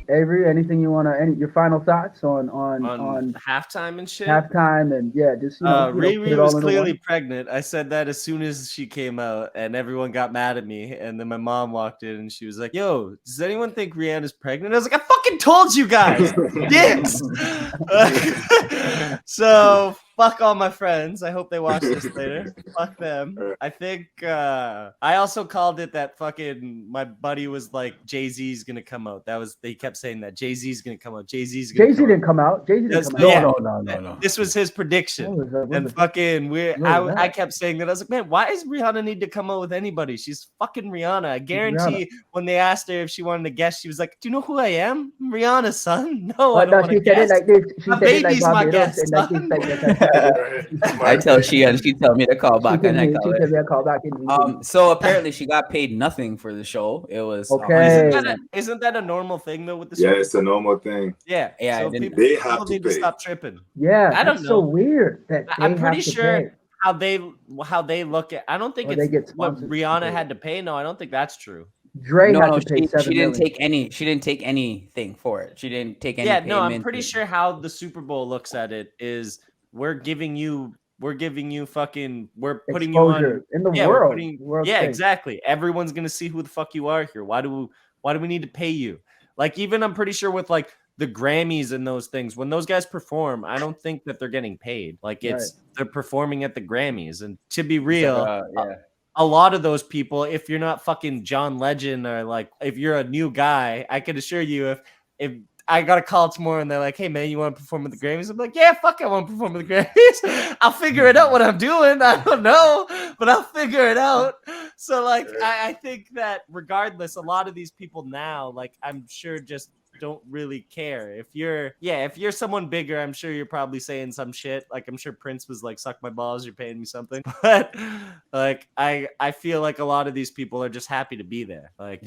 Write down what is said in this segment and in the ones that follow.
Avery, anything you want to, your final thoughts on halftime and shit? Halftime and just, put Riri it was all into clearly one. pregnant. I said that as soon as she came out, and everyone got mad at me. And then my mom walked in, and she was like, "Yo, does anyone think Rihanna's pregnant?" I was like, "I fucking told you guys, dicks." So fuck all my friends. I hope they watch this later. Fuck them. I think I also called it that fucking my buddy was like, Jay-Z's gonna come out. They kept saying that Jay-Z's gonna come out. Jay-Z didn't come out. No. This was his prediction. And fucking I kept saying that. I was like, man, why does Rihanna need to come out with anybody? She's fucking Rihanna. I guarantee when they asked her if she wanted to guest, she was like, "Do you know who I am? I'm Rihanna's son." No, I don't want to guess. Said it like this. She my said baby's it like my guest. I tell she tell me to call back, and I call it. her. Call back so apparently she got paid nothing for the show. It was okay. Isn't that a normal thing though with the Super it's a normal thing. Yeah. So people need to stop tripping. Yeah, I don't know. So weird that I'm pretty sure how they look at. I don't think it's what Rihanna had to pay. No, I don't think that's true. Dre had to pay $7 million. She didn't take anything for it. She didn't take any. Yeah, no, I'm pretty sure how the Super Bowl looks at it is we're putting you on in the world. Exactly. Everyone's gonna see who the fuck you are here. Why do we need to pay you? Like, even I'm pretty sure with like the Grammys and those things, when those guys perform, I don't think that they're getting paid. Like they're performing at the Grammys. And to be real, a lot of those people, if you're not fucking John Legend or like if you're a new guy, I can assure you if I got a call tomorrow and they're like, "Hey man, you want to perform at the Grammys?" I'm like, "Yeah, fuck, I want to perform at the Grammys. I'll figure it out what I'm doing. I don't know, but I'll figure it out." So like, I think that regardless, a lot of these people now, like, I'm sure just don't really care. If you're someone bigger, I'm sure you're probably saying some shit. Like, I'm sure Prince was like, "Suck my balls, you're paying me something." But like, I feel like a lot of these people are just happy to be there. Like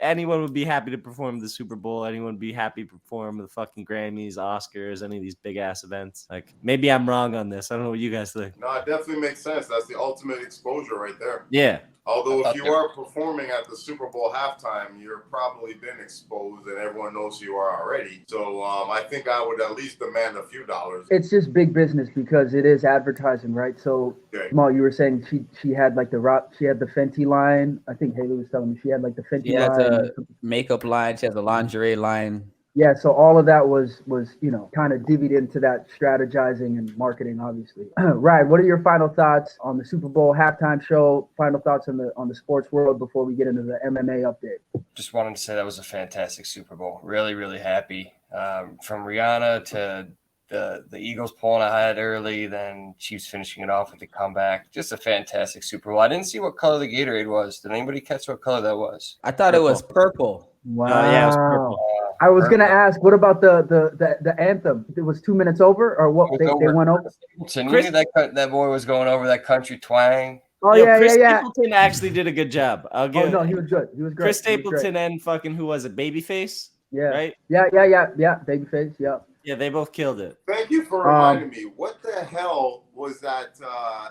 anyone would be happy to perform the Super Bowl. Anyone would be happy to perform the fucking Grammys, Oscars, any of these big ass events. Like, maybe I'm wrong on this. I don't know what you guys think. No, it definitely makes sense. That's the ultimate exposure right there. Yeah. Although if you are performing at the Super Bowl halftime, you're probably been exposed and everyone knows who you are already. So I think I would at least demand a few dollars. It's just big business because it is advertising, right? So, Jamal, you were saying she had like she had the Fenty line. I think Haley was telling me she had like the Fenty line. She has a makeup line. She has a lingerie line. Yeah, so all of that was kind of divvied into that strategizing and marketing, obviously. Right. What are your final thoughts on the Super Bowl halftime show? Final thoughts on the sports world before we get into the MMA update? Just wanted to say that was a fantastic Super Bowl. Really, really happy. From Rihanna to the Eagles pulling ahead early, then Chiefs finishing it off with the comeback. Just a fantastic Super Bowl. I didn't see what color the Gatorade was. Did anybody catch what color that was? I thought it was purple. Wow. Yeah, it was purple. I was gonna ask, what about the anthem? It was 2 minutes over, or what? They went over. So you knew that boy was going over that country twang. Oh Chris Stapleton actually did a good job. I'll give. Oh no, he was good. He was great. Chris Stapleton and fucking who was it? Babyface. Yeah. Right. Yeah. Babyface. Yeah. Yeah, they both killed it. Thank you for reminding me. What the hell was that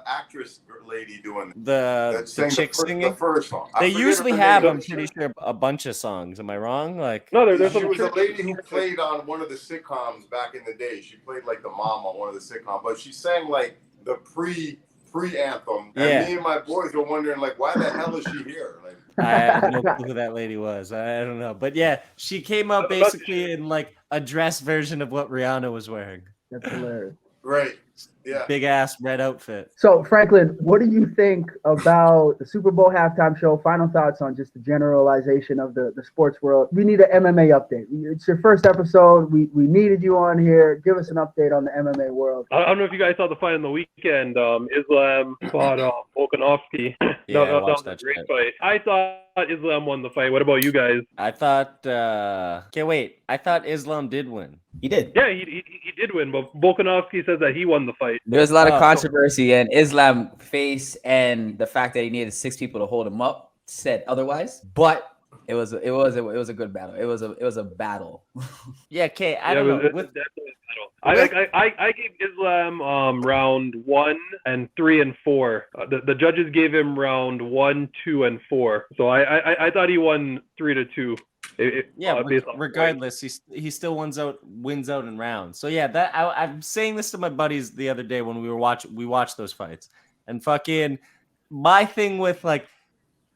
actress lady doing? The chick singing? The first song. They usually have, I'm pretty sure, a bunch of songs. Am I wrong? Like, no, she was a lady who played on one of the sitcoms back in the day. She played like the mom on one of the sitcoms, but she sang like the pre-anthem. And me and my boys were wondering, like, why the hell is she here? Like, I have no clue who that lady was. I don't know. But yeah, she came out basically in like a dress version of what Rihanna was wearing. That's hilarious. Right. Yeah. Big ass red outfit. So, Franklin, what do you think about the Super Bowl halftime show? Final thoughts on just the generalization of the sports world. We need an MMA update. It's your first episode. We needed you on here. Give us an update on the MMA world. I don't know if you guys saw the fight on the weekend. Islam fought Volkanovski. Yeah, that was a great fight. I thought Islam won the fight. What about you guys? I thought. I thought Islam did win. He did. Yeah, he did win, but Volkanovski says that he won the fight. There's a lot of controversy, and Islam face and the fact that he needed 6 people to hold him up said otherwise. But It was a good battle. It was a battle. Yeah, okay. I Yeah, don't it know. was With, definitely a battle. I gave Islam round 1 and 3 and 4. The judges gave him round 1, 2, and 4. So I thought he won 3-2. Regardless, he still wins out in rounds. So yeah, that I'm saying this to my buddies the other day when we watched those fights, and fucking my thing with like,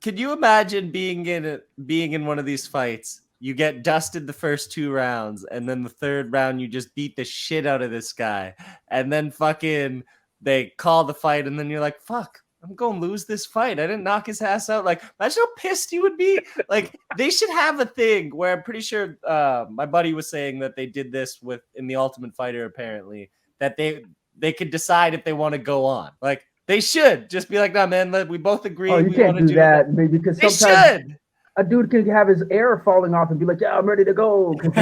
could you imagine being in one of these fights? You get dusted the first 2 rounds, and then the third round you just beat the shit out of this guy, and then fucking they call the fight, and then you're like, fuck, I'm going to lose this fight. I didn't knock his ass out. Like, imagine how pissed you would be. Like, they should have a thing where I'm pretty sure my buddy was saying that they did this in the Ultimate Fighter, apparently, that they could decide if they want to go on. Like, they should just be like, nah, man, we both agree. Oh, you can't do that, because sometimes a dude can have his air falling off and be like, yeah, I'm ready to go. Then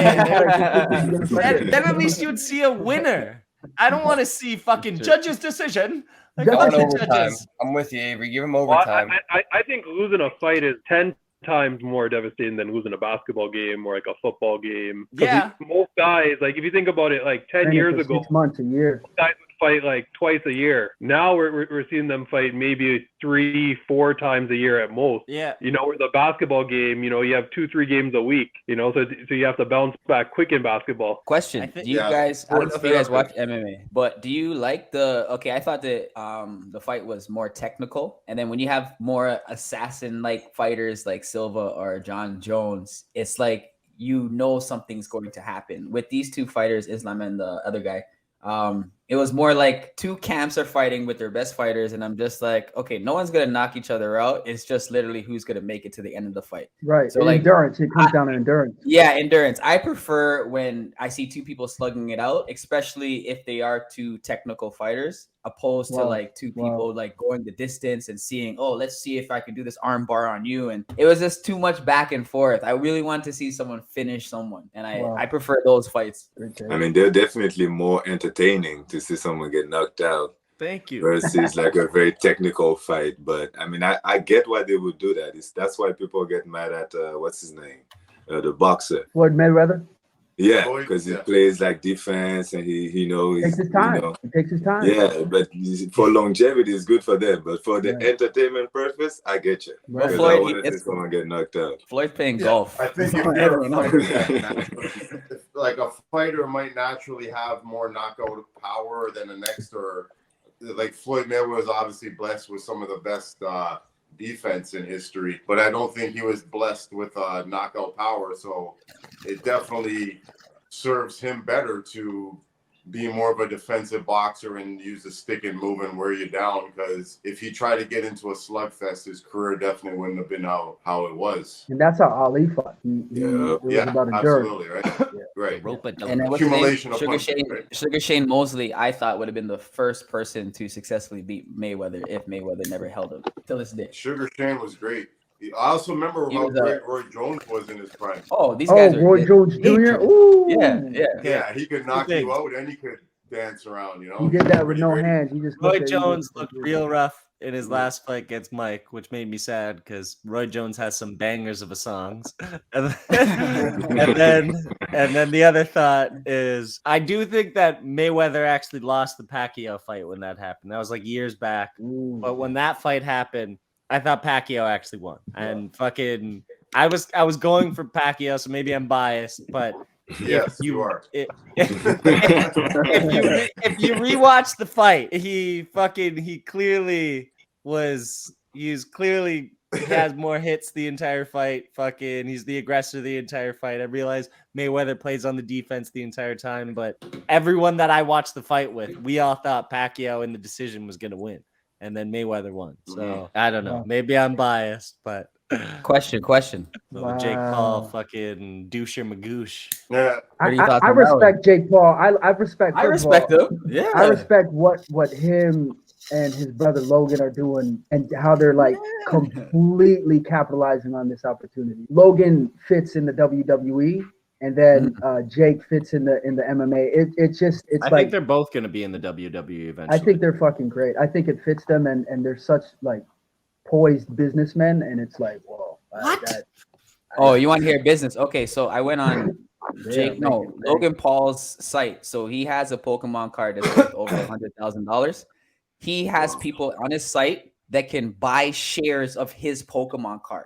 at least you'd see a winner. I don't want to see fucking judge's decision. Like, overtime. I'm with you, Avery. Give him overtime. I think losing a fight is 10 times more devastating than losing a basketball game or like a football game. Yeah. Most guys, like if you think about it, like 10 years ago, 6 months, a year, guys would fight like twice a year. Now we're seeing them fight maybe 3-4 times a year at most. Yeah. You know, with a basketball game, you know, you have 2-3 games a week. You know, so you have to bounce back quick in basketball. Question: do you guys? I don't know if you guys watch MMA, but do you like the? Okay, I thought that the fight was more technical, and then when you have more assassin-like fighters like Silva or John Jones, it's like you know something's going to happen. With these 2 fighters, Islam and the other guy, it was more like 2 camps are fighting with their best fighters, and I'm just like, okay, no one's gonna knock each other out. It's just literally who's gonna make it to the end of the fight. Right. So like endurance. It comes down to endurance. Yeah, endurance. I prefer when I see 2 people slugging it out, especially if they are 2 technical fighters, opposed to like 2 people like going the distance and seeing, oh, let's see if I can do this arm bar on you. And it was just too much back and forth. I really want to see someone finish someone, and I prefer those fights. I mean, they're definitely more entertaining to see someone get knocked out. Thank you. Versus like a very technical fight. But I mean, I get why they would do that. That's why people get mad at what's his name, the boxer, Floyd Mayweather. Yeah, because he plays like defense, and he knows. Takes his time. You know, it takes his time. Yeah, but for longevity, it's good for them. But for the entertainment purpose, I get you. Right. Floyd, I want to see someone get knocked out. Floyd playing golf. I think if you're a fighter, like a fighter might naturally have more knockout power than the next, or like Floyd Mayweather was obviously blessed with some of the best defense in history, but I don't think he was blessed with knockout power. So it definitely serves him better to be more of a defensive boxer and use the stick and move and wear you down, because if he tried to get into a slugfest, his career definitely wouldn't have been how it was. And that's how Ali fought. It was about endurance. Absolutely, right? Right. And then accumulation of Sugar Shane Mosley, I thought would have been the first person to successfully beat Mayweather if Mayweather never held him till this day. Sugar Shane was great. I also remember how great Roy Jones was in his prime. Oh, these guys are Roy Jones Jr. Ooh. Yeah, he could knock you out and he could dance around, you know. He did that with no hands. He just Roy Jones looked real rough in his last fight against Mike, which made me sad because Roy Jones has some bangers of a songs. And then the other thought is, I do think that Mayweather actually lost the Pacquiao fight when that happened. That was like years back. But when that fight happened, I thought Pacquiao actually won. And fucking, I was going for Pacquiao, so maybe I'm biased, but yes, you are. If you rewatch the fight, he clearly has more hits the entire fight. Fucking, he's the aggressor the entire fight. I realize Mayweather plays on the defense the entire time, but everyone that I watched the fight with, we all thought Pacquiao in the decision was going to win. And then Mayweather won. So I don't know. Maybe I'm biased, but question. Jake Paul, fucking doucher magoosh. Yeah, I respect Jake Paul. I respect him. Yeah, I respect what him and his brother Logan are doing and how they're like completely capitalizing on this opportunity. Logan fits in the WWE. And then Jake fits in the MMA. I think they're both going to be in the WWE eventually. I think they're fucking great. I think it fits them, and they're such like poised businessmen. And it's like, whoa, what? Oh, you want to hear business? Okay, so I went on Yeah, Logan Paul's site. So he has a Pokemon card that's worth over $100,000. He has people on his site that can buy shares of his Pokemon card.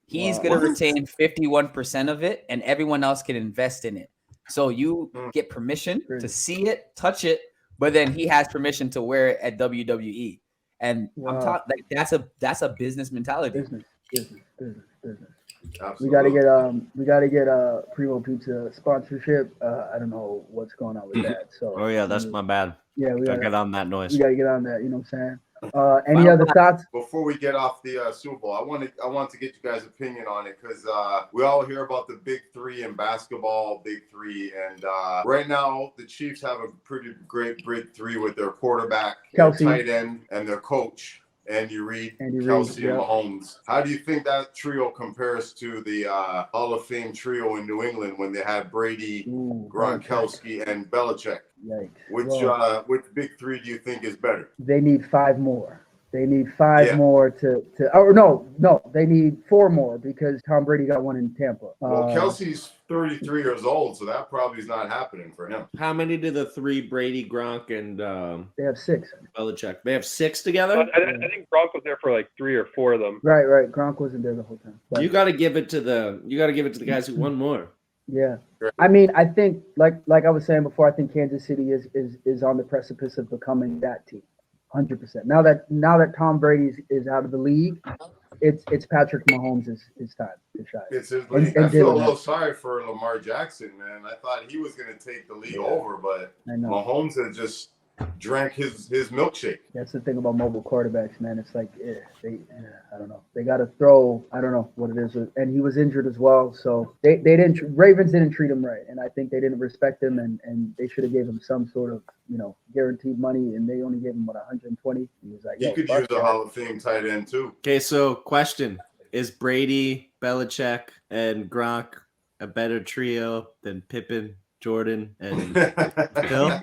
He's going to retain 51% of it, and everyone else can invest in it. So you get permission to see it, touch it, but then he has permission to wear it at WWE. And I'm talking like that's a business mentality. Business. Absolutely. We gotta get Primo Pizza sponsorship. I don't know what's going on with that. So that's my bad. Yeah, we gotta get on that noise. We gotta get on that. You know what I'm saying? Any other thoughts before we get off the Super Bowl? I want to get you guys' opinion on it because we all hear about the big three in basketball, big three, and right now the Chiefs have a pretty great big three with their quarterback, their tight end, and their coach. Andy Reid, Kelsey, and Mahomes. How do you think that trio compares to the Hall of Fame trio in New England when they had Brady, Gronkowski, and Belichick? Yikes. Which big three do you think is better? They need 5 more. They need 5 more to they need 4 more because Tom Brady got one in Tampa. Well, Kelsey's 33 years old, so that probably is not happening for him. How many do the 3 Brady, Gronk, and they have 6. Belichick? They have 6 together? I think Gronk was there for like 3 or 4 of them. Right. Gronk wasn't there the whole time. But you got to give it to the guys who won more. Yeah. I mean, I think like I was saying before, I think Kansas City is on the precipice of becoming that team. 100%. Now that Tom Brady is out of the league, it's Patrick Mahomes' his time to shine. It's his league. I feel a little sorry for Lamar Jackson, man. I thought he was going to take the league over, but Mahomes has just drank his milkshake. That's the thing about mobile quarterbacks, man. It's like I don't know. They got to throw. I don't know what it is, and he was injured as well. So Ravens didn't treat him right, and I think they didn't respect him, and they should have gave him some sort of guaranteed money, and they only gave him 120. He was like, you could use a Hall of Fame tight end too. Okay, so question: is Brady, Belichick, and Gronk a better trio than Pippen, Jordan, and Phil?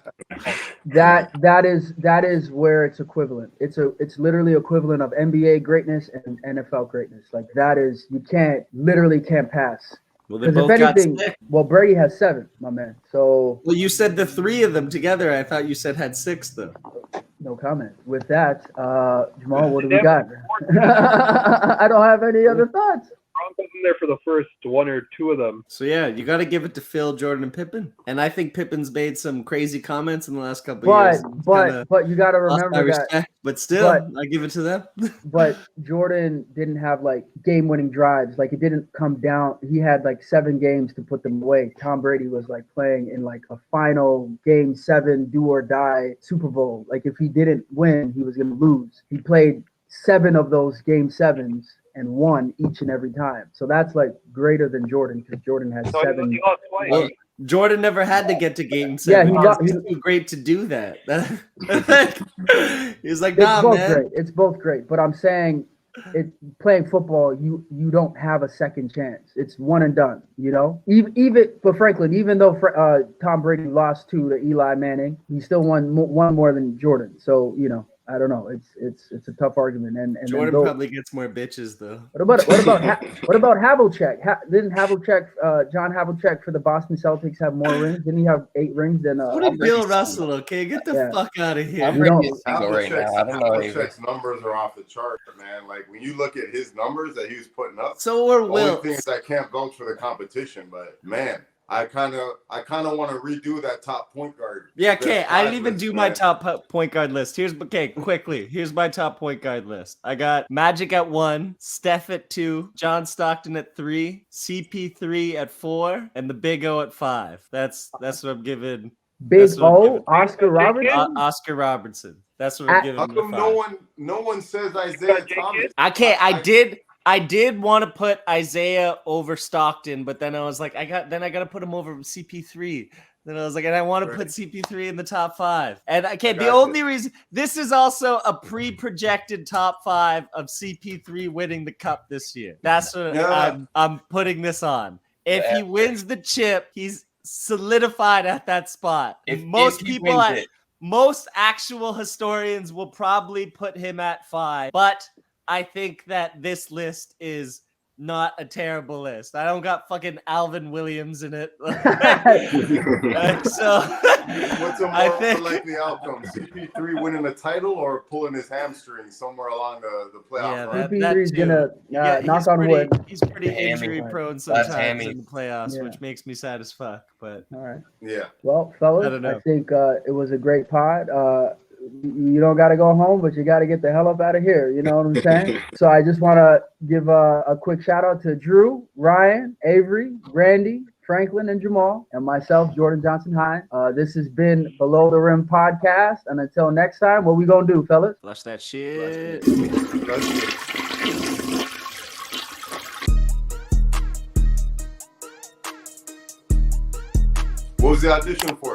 That is where it's equivalent. It's literally equivalent of NBA greatness and NFL greatness. Like that is you literally can't pass. Well, they both got 6. Well, Brady has 7, my man. So you said the 3 of them together. I thought you said had 6 though. No comment. With that, Jamal, what do we got? I don't have any other thoughts. Gronk wasn't there for the first 1 or 2 of them. So yeah, you got to give it to Phil, Jordan, and Pippen. And I think Pippen's made some crazy comments in the last couple of years. But you got to remember that. But still, I give it to them. But Jordan didn't have like game-winning drives. Like it didn't come down. He had like 7 games to put them away. Tom Brady was like playing in like a final game 7 do or die Super Bowl. Like if he didn't win, he was going to lose. He played 7 of those game 7s. And won each and every time. So that's like greater than Jordan because Jordan has 7. Well, Jordan never had to get to game 7. Yeah, he's too great to do that. He's like, It's both great. But I'm saying playing football, you don't have a second chance. It's one and done, Even for Franklin, even though Tom Brady lost to Eli Manning, he still won more than Jordan. So, I don't know. It's a tough argument. And Jordan probably gets more bitches though. What about Havlicek? Didn't Havlicek, John Havlicek for the Boston Celtics have more rings? Didn't he have 8 rings than? What did Bill Russell? Okay, get the fuck out of here. I'm bringing right now. I don't know. Havlicek's numbers are off the chart, man. Like when you look at his numbers that he was putting up. So are Will. Only thing is I can't vouch for the competition, but man. I kind of want to redo that top point guard. Yeah, okay. I didn't even do my top point guard list. Here's my top point guard list. I got Magic at 1, Steph at 2, John Stockton at 3, CP3 at 4, and the Big O at 5. That's what I'm giving. Big O, Oscar Robertson. Oscar Robertson. That's what I'm giving. How come no one says Isaiah Thomas? I did want to put Isaiah over Stockton, but then I was like, I got to put him over CP3. Then I was like, and I want to put CP3 in the top 5. And the only reason this is also a pre-projected top 5 of CP3 winning the cup this year. That's what I'm putting this on. If he wins the chip, he's solidified at that spot. Most actual historians will probably put him at 5, but I think that this list is not a terrible list. I don't got fucking Alvin Williams in it. So what's a more likely outcome? CP3 winning a title or pulling his hamstring somewhere along the playoff? Yeah, CP3's gonna knock on wood. He's pretty injury prone sometimes in the playoffs, which makes me sad as fuck. But all right, yeah. Well, fellas, I think it was a great pod. You don't got to go home, but you got to get the hell up out of here. You know what I'm saying? So I just want to give a quick shout out to Drew, Ryan, Avery, Randy, Franklin, and Jamal, and myself, Jordan Johnson Hine. This has been Below the Rim Podcast. And until next time, what we going to do, fellas? Flush that shit. What was the audition for?